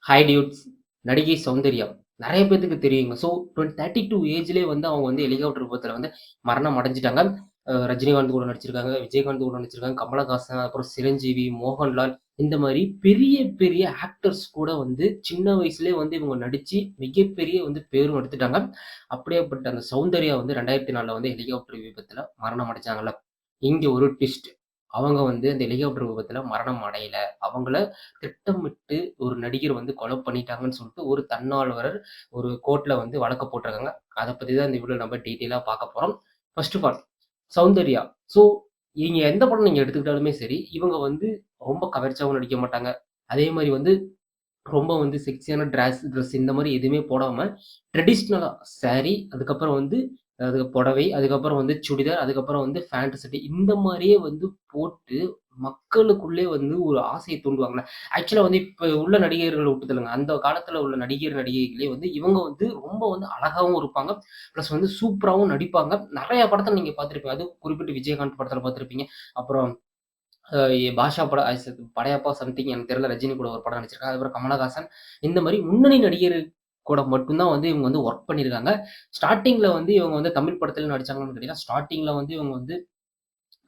Hi dudes. நடிகை சௌந்தர்யா. நெறைய பேத்துக்கு தெரியுங்க. ஸோ 32 ஏஜ்லயே வந்து அவங்க வந்து ஹெலிகாப்டர் விபத்துல வந்து மரணம் அடைஞ்சுட்டாங்க. ரஜினிகாந்த் கூட நடிச்சிருக்காங்க, விஜயகாந்த் கூட நடிச்சிருக்காங்க, கமலஹாசன், அப்புறம் சிரஞ்சீவி, மோகன்லால் இந்த மாரி பெரிய பெரிய ஆக்டர்ஸ் கூட வந்து சின்ன வயசுலயே வந்து இவங்க நடிச்சு மிகப்பெரிய வந்து பேரும் எடுத்துட்டாங்க. அப்படியேப்பட்ட அந்த சௌந்தர்யா வந்து 2004ல வந்து ஹெலிகாப்டர் விபத்துல மரணம் அடைஞ்சாங்கல்ல. இங்க ஒரு ட்விஸ்ட். அவங்க வந்து அந்த ஹெலிகாப்டர் விபத்துல மரணம் அடையல. அவங்கள திட்டமிட்டு ஒரு நடிகர் வந்து கொலை பண்ணிட்டாங்கன்னு சொல்லிட்டு ஒரு தன்னார்வலர் ஒரு கோர்ட்ல வந்து வழக்கு போட்டிருக்காங்க. அத பத்தி தான் இந்த வீடியோல நம்ம டீட்டெயிலா பார்க்க போறோம். First of all Soundarya. So நீங்க எந்த படம் நீங்க எடுத்துக்கிட்டாலுமே சரி, இவங்க வந்து ரொம்ப கவர்ச்சியாவும் நடிக்க மாட்டாங்க. அதே மாரி வந்து ரொம்ப வந்து செக்ஸியான ட்ரெஸ் இந்த மாரி எதுவுமே போடாம, ட்ரெடிஷ்னலா சாரி, அதுக்கப்புறம் வந்து அது புடவை, அதுக்கப்புறம் வந்து சுடிதார், அதுக்கப்புறம் வந்து ஃபேண்ட் சட்டை இந்த மாரியே வந்து போட்டு மக்களுக்குள்ளே வந்து ஒரு ஆசைய தூண்டுவாங்கல்ல. ஆக்சுவலா வந்து இப்ப உள்ள நடிகர்கள விட்டு தள்ளுங்க. அந்த காலத்துல உள்ள நடிகர், நடிகைகளே வந்து இவங்க வந்து ரொம்ப வந்து அழகாவும் இருப்பாங்க. பிளஸ் வந்து சூப்பராவும் நடிப்பாங்க. நெறைய படத்துல நீங்க பார்த்திருப்பீங்க. அதுவும் குறிப்பிட்டு விஜயகாந்த் படத்துல பார்த்திருப்பீங்க. அப்புறம் பாஷா படம் படையப்பா சம்திங் எனக்கு தெரியல. ரஜினி கூட ஒரு படம் நடிச்சிருக்காங்க. அதுக்கப்புறம் கமலஹாசன். இந்த மாரி முன்னணி நடிகர் கூட மட்டும் தான் வந்து இவங்க வந்து வொர்க் பண்ணியிருக்காங்க. ஸ்டார்ட்டிங்ல வந்து இவங்க வந்து தமிழ் படத்துல நடிச்சாங்கன்னு கேட்டீங்கன்னா, ஸ்டார்ட்டிங்ல வந்து இவங்க வந்து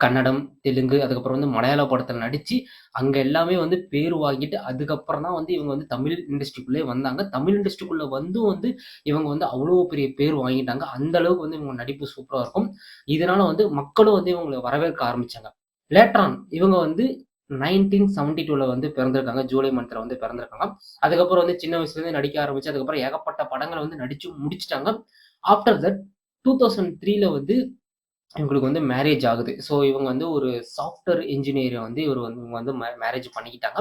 கன்னடம், தெலுங்கு அதுக்கப்புறம் வந்து மலையாள படத்துல நடிச்சு, அங்க எல்லாமே வந்து பேர் வாங்கிட்டு, அதுக்கப்புறம் தான் வந்து இவங்க வந்து தமிழ் இண்டஸ்ட்ரிக்குள்ளயே வந்தாங்க. தமிழ் இண்டஸ்ட்ரிக்குள்ள வந்தும் வந்து இவங்க வந்து அவ்வளோ பெரிய பேர் வாங்கிட்டாங்க. அந்த அளவுக்கு வந்து இவங்க நடிப்பு சூப்பரா இருக்கும். இதனால வந்து மக்களும் வந்து இவங்கள வரவேற்க ஆரம்பிச்சாங்க. லேட்டர் ஆன் இவங்க வந்து 1972ல வந்து பிறந்திருக்காங்க. ஜூலை மந்த்ல வந்து பிறந்திருக்காங்க. அதுக்கப்புறம் வந்து சின்ன வயசுலேருந்தே நடிக்க ஆரம்பிச்சு, அதுக்கப்புறம் ஏகப்பட்ட படங்கள வந்து நடிச்சு முடிச்சுட்டாங்க. ஆஃப்டர் தட் 2003ல வந்து இவங்களுக்கு வந்து மேரேஜ் ஆகுது. ஸோ இவங்க வந்து ஒரு சாஃப்ட்வேர் என்ஜினியர வந்து இவங்க வந்து மேரேஜ் பண்ணிக்கிட்டாங்க.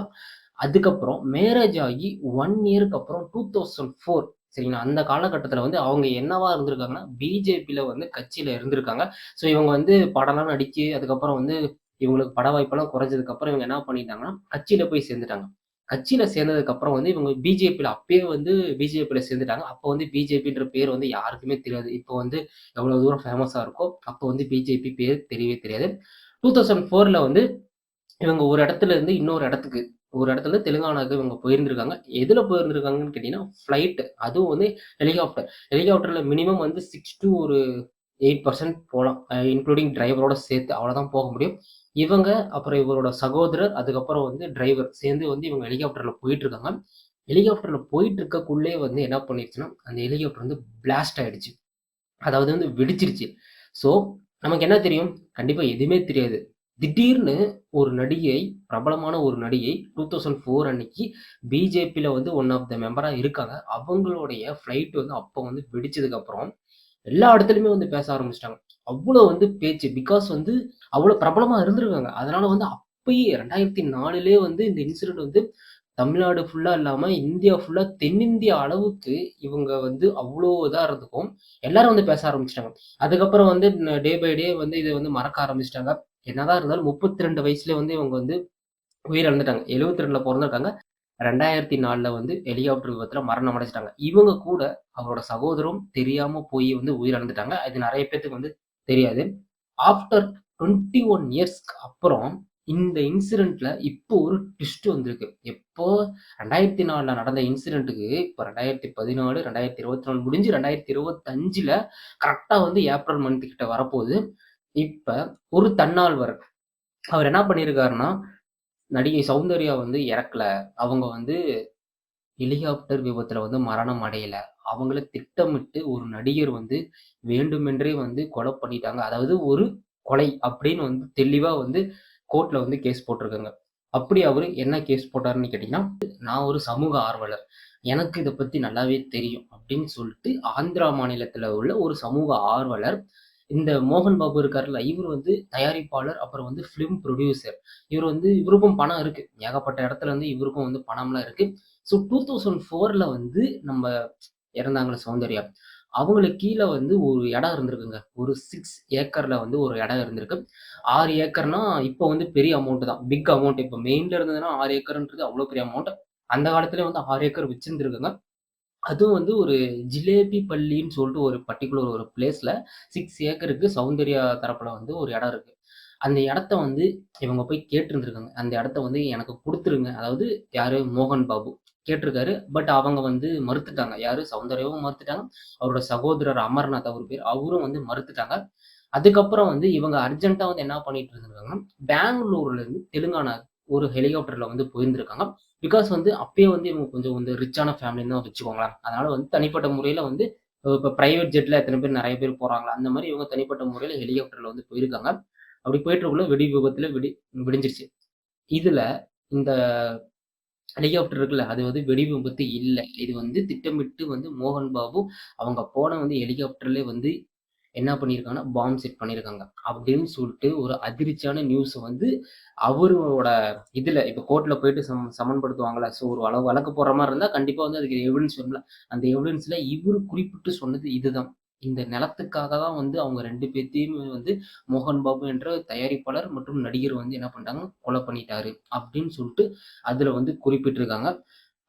அதுக்கப்புறம் மேரேஜ் ஆகி 1 இயர்க்கு அப்புறம் 2004 சரிங்களா? அந்த காலகட்டத்தில வந்து அவங்க என்னவா இருந்திருக்காங்கன்னா, பிஜேபில வந்து கட்சியில இருந்திருக்காங்க. ஸோ இவங்க வந்து படம்லாம் நடிச்சு, அதுக்கப்புறம் வந்து இவங்களுக்கு பட வாய்ப்பெல்லாம் குறைஞ்சதுக்கப்புறம் இவங்க என்ன பண்ணிட்டாங்கன்னா, கட்சியில போய் சேர்ந்துட்டாங்க. கட்சியில சேர்ந்ததுக்கப்புறம் வந்து இவங்க பிஜேபில அப்பயே வந்து பிஜேபில சேர்ந்துட்டாங்க. அப்போ வந்து பிஜேபின்ற பேர் வந்து யாருக்குமே தெரியாது. இப்போ வந்து எவ்வளோ தூரம் ஃபேமஸா இருக்கோ, அப்போ வந்து பிஜேபி பேர் தெரியவே தெரியாது. 2004ல வந்து இவங்க ஒரு இடத்துல இருந்து இன்னொரு இடத்துக்கு, ஒரு இடத்துல தெலுங்கானாக்கு இவங்க போயிருந்திருக்காங்க. எதுல போயிருந்திருக்காங்கன்னு கேட்டீங்கன்னா, ஃப்ளைட் அதுவும் வந்து ஹெலிகாப்டர். ஹெலிகாப்டர்ல மினிமம் வந்து 6 டூ ஒரு 8% போலாம். இன்க்ளூடிங் டிரைவரோட சேர்த்து. அவ்வளோதான் போக முடியும். இவங்க, அப்புறம் இவரோட சகோதரர், அதுக்கப்புறம் வந்து டிரைவர் சேர்ந்து வந்து இவங்க ஹெலிகாப்டர்ல போயிட்டுருக்காங்க. ஹெலிகாப்டர்ல போயிட்டு இருக்கக்குள்ளயே வந்து என்ன பண்ணிருச்சுன்னா, அந்த ஹெலிகாப்டர் வந்து பிளாஸ்ட் ஆயிடுச்சு. அதாவது வந்து வெடிச்சிருச்சு. ஸோ, நமக்கு என்ன தெரியும்? கண்டிப்பா எதுவுமே தெரியாது. திடீர்னு ஒரு நடிகை, பிரபலமான ஒரு நடிகை 2004 அன்னைக்கு பிஜேபில வந்து ஒன் ஆஃப் த மெம்பரா இருக்காங்க. அவங்களுடைய ஃப்ளைட் வந்து அப்ப வந்து வெடிச்சதுக்கப்புறம், எல்லா இடத்துலயுமே வந்து பேச ஆரம்பிச்சுட்டாங்க. அவ்ளோ வந்து பேச்சு. பிகாஸ் வந்து அவ்ளோ பிரபலமா இருந்திருக்காங்க. அதனால வந்து அப்பயே 2004லயே வந்து இந்த இன்சிடென்ட் வந்து தமிழ்நாடு ஃபுல்லா இல்லாம, இந்தியா ஃபுல்லா தென்னிந்தியா அளவுக்கு இவங்க வந்து அவ்ளோ இதா இருந்துக்கும், எல்லாரும் வந்து பேச ஆரம்பிச்சுட்டாங்க. அதுக்கப்புறம் வந்து டே பை டே வந்து இத வந்து மறக்க ஆரம்பிச்சுட்டாங்க. என்னதான் இருந்தாலும் 32 வயசுலயே வந்து இவங்க வந்து உயிரிழந்துட்டாங்க. 72ல பொறந்திருக்காங்க. 2004ல வந்து ஹெலிகாப்டர் விபத்துல மரணம் அடைஞ்சுட்டாங்க. இவங்க கூட அவரோட சகோதரரும் தெரியாம போய் வந்து உயிரிழந்துட்டாங்க. இது நெறைய பேத்துக்கு வந்து தெரியாது. ஆஃப்டர் 21 இயர்ஸ்க்கு அப்புறம் இந்த இன்சிடென்ட்ல இப்போ ஒரு ட்விஸ்ட் வந்திருக்கு. எப்போ 2004ல நடந்த இன்சிடென்ட்க்கு இப்ப 2014, 2024 முடிஞ்சு 2025ல கரெக்ட்டா வந்து ஏப்ரல் மந்த் கிட்ட வரப்போது. இப்ப ஒரு தன்னால்வர். அவர் என்ன பண்ணியிருக்காருன்னா, நடிகை சௌந்தர்யா வந்து இறக்கல. அவங்க வந்து ஹெலிகாப்டர் விபத்துல வந்து மரணம் அடையல. அவங்கள திட்டமிட்டு ஒரு நடிகர் வந்து வேண்டுமென்றே வந்து கொலை பண்ணிட்டாங்க. அதாவது ஒரு கொலை அப்படின்னு வந்து தெளிவா வந்து கோர்ட்ல வந்து கேஸ் போட்டிருக்காங்க. அப்படி அவரு என்ன கேஸ் போட்டாருன்னு கேட்டீங்கன்னா, "நான் ஒரு சமூக ஆர்வலர். எனக்கு இத பத்தி நல்லாவே தெரியும்." அப்படின்னு சொல்லிட்டு ஆந்திரா மாநிலத்தில உள்ள ஒரு சமூக ஆர்வலர், இந்த மோகன் பாபு இருக்கார்ல, இவரு வந்து தயாரிப்பாளர், அப்புறம் வந்து ஃபிலிம் புரொடியூசர். இவரு வந்து இவருக்கும் பணம் இருக்கு. ஏகப்பட்ட இடத்துல வந்து இவருக்கும் வந்து பணம்லாம் இருக்கு. ஸோ 2004ல வந்து நம்ம இறந்தாங்கல்ல சௌந்தர்யா. அவங்களுக்கு கீழ வந்து ஒரு இடம் இருந்திருக்குங்க. ஒரு 6 ஏக்கர்ல வந்து ஒரு இடம் இருந்திருக்கு. 6 ஏக்கர்னா இப்போ வந்து பெரிய அமௌண்ட் தான். Big amount. இப்ப மெயின்ல இருந்ததுன்னா 6 ஏக்கர்ன்றது அவ்ளோ பெரிய அமௌண்ட். அந்த காலத்திலேயே வந்து 6 ஏக்கர் வச்சிருந்திருக்குங்க. அதுவும் வந்து ஒரு ஜிலேபி பள்ளின்னு சொல்லிட்டு ஒரு பர்ட்டிகுலர் ஒரு பிளேஸ்ல 6 ஏக்கருக்கு சௌந்தர்யா தரப்புல வந்து ஒரு இடம் இருக்கு. அந்த இடத்த வந்து இவங்க போய் கேட்டிருந்திருக்காங்க. அந்த இடத்த வந்து எனக்கு குடுத்துருங்க. அதாவது யாரு? மோகன் பாபு. கேட்டிருக்காரு. பட் அவங்க வந்து மறுத்துட்டாங்க. யாரு? சௌந்தர்யாவும் மறுத்துட்டாங்க. அவரோட சகோதரர் அமர்நாத் அவரு பேரு. அவரும் வந்து மறுத்துட்டாங்க. அதுக்கப்புறம் வந்து இவங்க அர்ஜென்ட்டா வந்து என்ன பண்ணிட்டு இருந்திருக்காங்கன்னா, பெங்களூர்லருந்து தெலுங்கானா ஒரு ஹெலிகாப்டர்ல வந்து போயிருந்திருக்காங்க. பிகாஸ் வந்து அப்பயே வந்து இவங்க கொஞ்சம் வந்து ரிச்சான ஃபேமிலின்னு தான் வச்சுக்கோங்களேன். அதனால வந்து தனிப்பட்ட முறையில வந்து இப்ப பிரைவேட் ஜெட்ல எத்தன பேர் நெறைய பேர் போறாங்களா, அந்த மாரி இவங்க தனிப்பட்ட முறையில ஹெலிகாப்டர்ல வந்து போயிருக்காங்க. அப்படி போயிட்டுருக்குள்ள வெடி விபத்துல வெடிஞ்சிருச்சு. இதுல இந்த ஹெலிகாப்டர் இருக்குல்ல, அது வந்து வெடி விபத்து இல்ல. இது வந்து திட்டமிட்டு வந்து மோகன் பாபு அவங்க போன வந்து ஹெலிகாப்டர்லயே வந்து என்ன பண்ணியிருக்காங்கன்னா, பாம்ப் செட் பண்ணியிருக்காங்க. அப்படின்னு சொல்லிட்டு ஒரு அதிர்ச்சியான நியூஸ வந்து அவரோட இதுல இப்ப கோர்ட்ல போயிட்டு சமன்படுத்துவாங்கல்ல. ஸோ ஒரு வழக்கு போடுற மாரி இருந்தா கண்டிப்பா வந்து அதுக்கு எவிடன்ஸ் வேணும்ல. அந்த எவிடன்ஸ்ல இவரு குறிப்பிட்டு சொன்னது இதுதான். இந்த நிலத்துக்காக தான் வந்து அவங்க 2 பேத்தையுமே வந்து மோகன் பாபு என்ற தயாரிப்பாளர் மற்றும் நடிகர் வந்து என்ன பண்ணிட்டாங்க, கொலை பண்ணிட்டாரு. அப்படின்னு சொல்லிட்டு அதுல வந்து குறிப்பிட்டிருக்காங்க.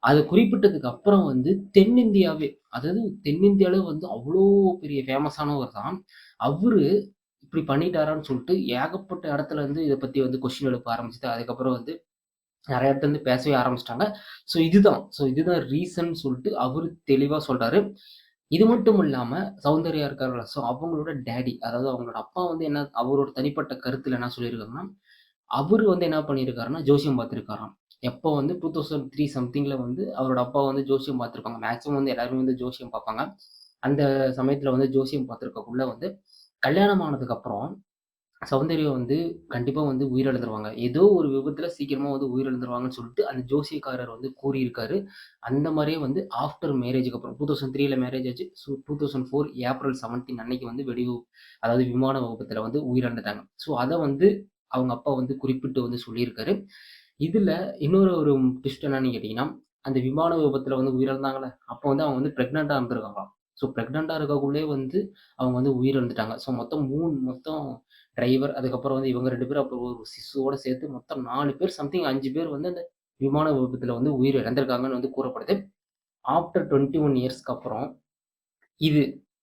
அத குறிப்பிட்டதுக்கு அப்புறம் வந்து தென்னிந்தியாவே, அதாவது தென்னிந்தியால வந்து அவ்ளோ பெரிய ஃபேமஸானவர் தான். அவரு இப்படி பண்ணிட்டாரான்னு சொல்லிட்டு ஏகப்பட்ட இடத்துல இருந்து இத பத்தி வந்து கொஸ்டின் எழுப்ப ஆரம்பிச்சுது. அதுக்கப்புறம் வந்து நெறைய இடத்துல இருந்து பேசவே ஆரம்பிச்சுட்டாங்க. ஸோ இதுதான் ரீசன் சொல்ட்டு அவரு தெளிவா சொல்றாரு. இது மட்டும் இல்லாம சௌந்தர்யா இருக்காங்கல்ல, ஸோ அவங்களோட டாடி, அதாவது அவங்களோட அப்பா வந்து என்ன அவரோட தனிப்பட்ட கருத்துல என்ன சொல்லியிருக்காருன்னா, அவரு வந்து என்ன பண்ணியிருக்காருன்னா, ஜோசியம் பார்த்திருக்காராம். எப்போ வந்து 2003 சம்திங்ல வந்து அவரோட அப்பா வந்து ஜோசியம் பார்த்திருப்பாங்க. மேக்ஸிமம் வந்து எல்லாருமே வந்து ஜோசியம் பார்ப்பாங்க. அந்த சமயத்துல வந்து ஜோசியம் பார்த்திருக்கக்குள்ள வந்து கல்யாணம் ஆனதுக்கப்புறம் சௌந்தர்யா வந்து கண்டிப்பா வந்து உயிரிழந்துருவாங்க. ஏதோ ஒரு விபத்துல சீக்கிரமா வந்து உயிரிழந்துருவாங்கன்னு சொல்லிட்டு அந்த ஜோசியக்காரர் வந்து கூறியிருக்காரு. அந்த மாரியே வந்து ஆஃப்டர் மேரேஜ்க்கு அப்புறம் 2003ல மேரேஜ் ஆச்சு. ஸோ 2004 ஏப்ரல் 17 அன்னைக்கு வந்து அதாவது விமான விபத்துல வந்து உயிரிழந்துட்டாங்க. ஸோ அத வந்து அவங்க அப்பா வந்து குறிப்பிட்டு வந்து சொல்லியிருக்காரு. இதுல இன்னொரு ஒரு ட்விஸ்ட் என்னன்னு கேட்டீங்கன்னா, அந்த விமான விபத்துல வந்து உயிரிழந்தாங்கல்ல, அப்போ வந்து அவங்க வந்து பிரெக்னன்ட்டா இருந்திருக்காங்களாம். ஸோ பிரெக்னன்ட்டா இருக்கக்குள்ளயே வந்து அவங்க வந்து உயிரிழந்துட்டாங்க. ஸோ மொத்தம் டிரைவர், அதுக்கப்புறம் வந்து இவங்க 2 பேரும், அப்புறம் ஒரு சிசுவோட சேர்த்து மொத்தம் 4 பேர் சம்திங் 5 பேர் வந்து அந்த விமான விபத்துல வந்து உயிர் இழந்திருக்காங்கன்னு வந்து கூறப்படுது. ஆஃப்டர் 21 இயர்ஸ்க்கு அப்புறம் இது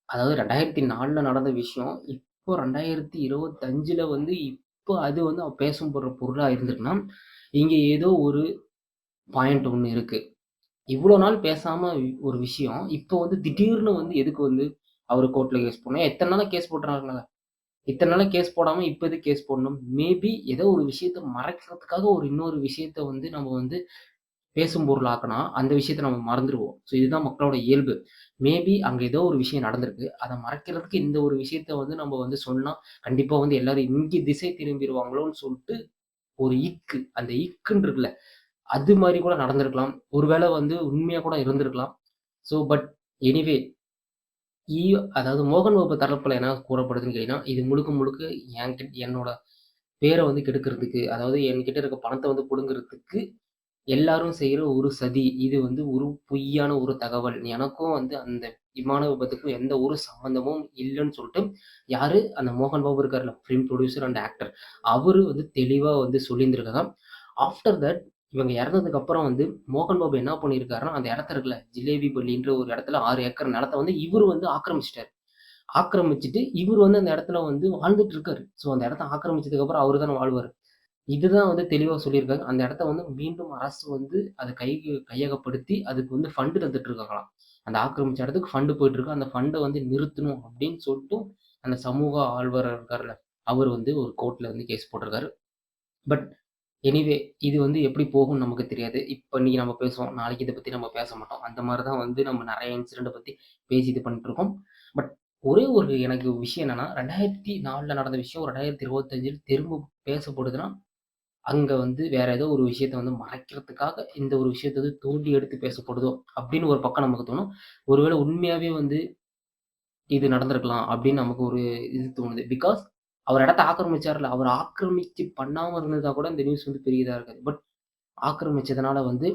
அதாவது 2004ல நடந்த விஷயம். இப்போ 2025ல வந்து இப்போ அது வந்து பேசப்படுற பொருளா இருந்திருக்குன்னா, இங்க ஏதோ ஒரு பாயிண்ட் ஒண்ணு இருக்கு. இவ்ளோ நாள் பேசாம ஒரு விஷயம், இப்போ வந்து திடீர்னு வந்து எதுக்கு வந்து அவரு கோர்ட்ல கேஸ் போடணும்? எத்தன நாளா கேஸ் போட்டுறாங்கல்ல. இத்தன நாளா கேஸ் போடாம இப்ப எதுக்கு கேஸ் போடணும்? மேபி ஏதோ ஒரு விஷயத்த மறைக்கிறதுக்காக ஒரு இன்னொரு விஷயத்த வந்து நம்ம வந்து பேசும் பொருளாக்குனா, அந்த விஷயத்த நம்ம மறந்துருவோம். ஸோ இதுதான் மக்களோட இயல்பு. மேபி அங்க ஏதோ ஒரு விஷயம் நடந்திருக்கு. அத மறைக்கிறதுக்கு இந்த ஒரு விஷயத்த வந்து நம்ம வந்து சொன்னா, கண்டிப்பா வந்து எல்லாரும் இங்க திசை திரும்பிருவாங்களோன்னு சொல்ட்டு ஒரு இக்கு. அந்த இக்குன்னு இருக்குல்ல, அது மாரி கூட நடந்திருக்கலாம். ஒருவேள வந்து உண்மையா கூட இருந்திருக்கலாம். ஸோ பட் எனிவே ஈ அதாவது மோகன் பாபு தரப்புல என்ன கூறப்படுதுன்னு கேட்டீங்கன்னா, இது முழுக்க முழுக்க என்னோட பேர வந்து கெடுக்கிறதுக்கு, அதாவது என்கிட்ட இருக்க பணத்த வந்து புடுங்குறதுக்கு எல்லாரும் செய்ற ஒரு சதி. இது வந்து ஒரு பொய்யான ஒரு தகவல். எனக்கும் வந்து அந்த விமான விபத்துக்கும் எந்த ஒரு சம்மந்தமும் இல்லன்னு சொல்ட்டு, யாரு? அந்த மோகன் பாபு இருக்கார்ல, ஃபிலிம் புரொடியூசர் அண்ட் ஆக்டர். அவரு வந்து தெளிவா வந்து சொல்லியிருந்திருக்காங்க. ஆஃப்டர் தட் இவங்க இறந்ததுக்கு அப்புறம் வந்து மோகன் பாபு என்ன பண்ணியிருக்காருன்னா, அந்த இடத்த இருக்குல்ல, ஜிலேபி பள்ளின்ற ஒரு இடத்துல 6 ஏக்கர் நிலத்த வந்து இவரு வந்து ஆக்கிரமிச்சுட்டாரு. ஆக்கிரமிச்சுட்டு இவரு வந்து அந்த இடத்துல வந்து வாழ்ந்துட்டு இருக்காரு. ஸோ அந்த இடத்த ஆக்கிரமிச்சதுக்கு அப்புறம் அவரு தானே வாழ்வாரு. இதுதான் வந்து தெளிவா சொல்லியிருக்காங்க. அந்த இடத்த வந்து மீண்டும் அரசு வந்து அத கையகப்படுத்தி அதுக்கு வந்து ஃபண்ட் தந்துட்டு இருக்காங்களாம். அந்த ஆக்கிரமிச்ச இடத்துக்கு ஃபண்ட் போயிட்டு இருக்கு. அந்த ஃபண்ட வந்து நிறுத்தணும் அப்படின்னு சொல்லிட்டு அந்த சமூக ஆர்வலர் இருக்கார்ல, அவரு வந்து ஒரு கோர்ட்ல வந்து கேஸ் போட்டிருக்காரு. பட் எனிவே இது வந்து எப்படி போகும்னு நமக்கு தெரியாது. இப்ப இன்னைக்கு நம்ம பேசுவோம். நாளைக்கு இத பத்தி நம்ம பேச மாட்டோம். அந்த மாரி தான் வந்து நம்ம நெறைய இன்சிடென்ட்ட பத்தி பேசி இது பண்ணிட்டு இருக்கோம். பட் ஒரே ஒரு எனக்கு விஷயம் என்னன்னா, 2004ல நடந்த விஷயம் 2025ல் திரும்ப பேசப்படுதுன்னா, அங்க வந்து வேற ஏதோ ஒரு விஷயத்த வந்து மறைக்கிறதுக்காக இந்த ஒரு விஷயத்த வந்து தோண்டி எடுத்து பேசப்படுதோ! அப்படின்னு ஒரு பக்கம் நமக்கு தோணும். ஒருவேள உண்மையாவே வந்து இது நடந்திருக்கலாம் அப்படின்னு நமக்கு ஒரு இது தோணுது. பிகாஸ் அவர் இடத்த ஆக்கிரமிச்சார்ல, அவர் ஆக்கிரமிச்சு பண்ணாம இருந்திருந்தா கூட இந்த நியூஸ் வந்து பெரிய இதா இருக்காது. பட் ஆக்கிரமிச்சதுனால வந்து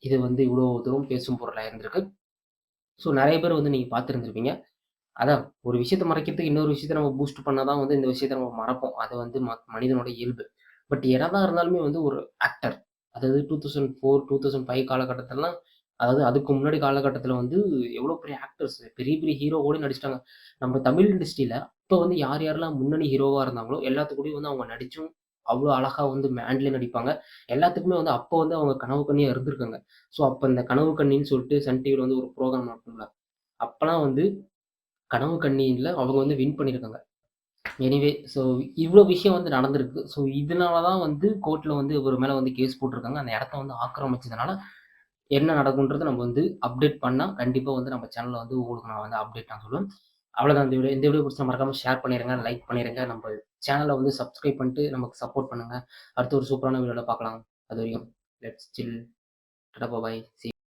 இது வந்து இவ்வளோ தூரம் பேசும் பொருளா இருந்திருக்கு. ஸோ நெறைய பேர் வந்து நீங்க பார்த்திருந்திருப்பீங்க. அதான் ஒரு விஷயத்த மறைக்கிறதுக்கு இன்னொரு விஷயத்த நம்ம பூஸ்ட் பண்ணா தான் வந்து இந்த விஷயத்த நம்ம மறப்போம். அது வந்து மனிதனோட இயல்பு. பட் என்னதான் இருந்தாலுமே வந்து ஒரு ஆக்டர். அதாவது 2004, 2005 காலகட்டத்திலலாம் அதாவது அதுக்கு முன்னாடி காலகட்டத்தில வந்து எவ்வளோ பெரிய ஆக்டர்ஸ் பெரிய பெரிய ஹீரோ கூட நடிச்சுட்டாங்க. நம்ம தமிழ் இண்டஸ்ட்ரியில அப்ப வந்து யார் யாரெல்லாம் முன்னணி ஹீரோவா இருந்தாங்களோ, எல்லாத்து கூடயும் வந்து அவங்க நடிச்சும், அவ்வளோ அழகா வந்து மேண்ட்லே நடிப்பாங்க. எல்லாத்துக்குமே வந்து அப்போ வந்து அவங்க கனவு கன்னியா இருந்திருக்காங்க. ஸோ, அப்ப இந்த கனவு கன்னின்னு சொல்லிட்டு சன் டிவில வந்து ஒரு புரோகிராம் நடக்கும்ல. அப்பலாம் வந்து கனவு கன்னில அவங்க வந்து வின் பண்ணியிருக்காங்க. எனிவே ஸோ இவ்ளோ விஷயம் வந்து நடந்திருக்கு. ஸோ இதனால தான் வந்து கோர்ட்ல வந்து இவர் மேல வந்து கேஸ் போட்டுருக்காங்க. அந்த இடத்த வந்து ஆக்கிரமிச்சதுனால என்ன நடக்கும்ன்றத நம்ம வந்து அப்டேட் பண்ணா, கண்டிப்பா வந்து நம்ம சேனல்ல வந்து உங்களுக்கு நான் வந்து அப்டேட் நான் சொல்லுவேன். அவ்வளோதான் இந்த வீடியோ. இந்த வீடியோ பிடிச்சா மறக்காம ஷேர் பண்ணிருங்க, லைக் பண்ணிருங்க. நம்ம சேனல வந்து சப்ஸ்கிரைப் பண்ணிட்டு நமக்கு சப்போர்ட் பண்ணுங்க. அடுத்த ஒரு சூப்பரான வீடியோல பார்க்கலாம். அதுவரைக்கும் let's chill. Tata bye. C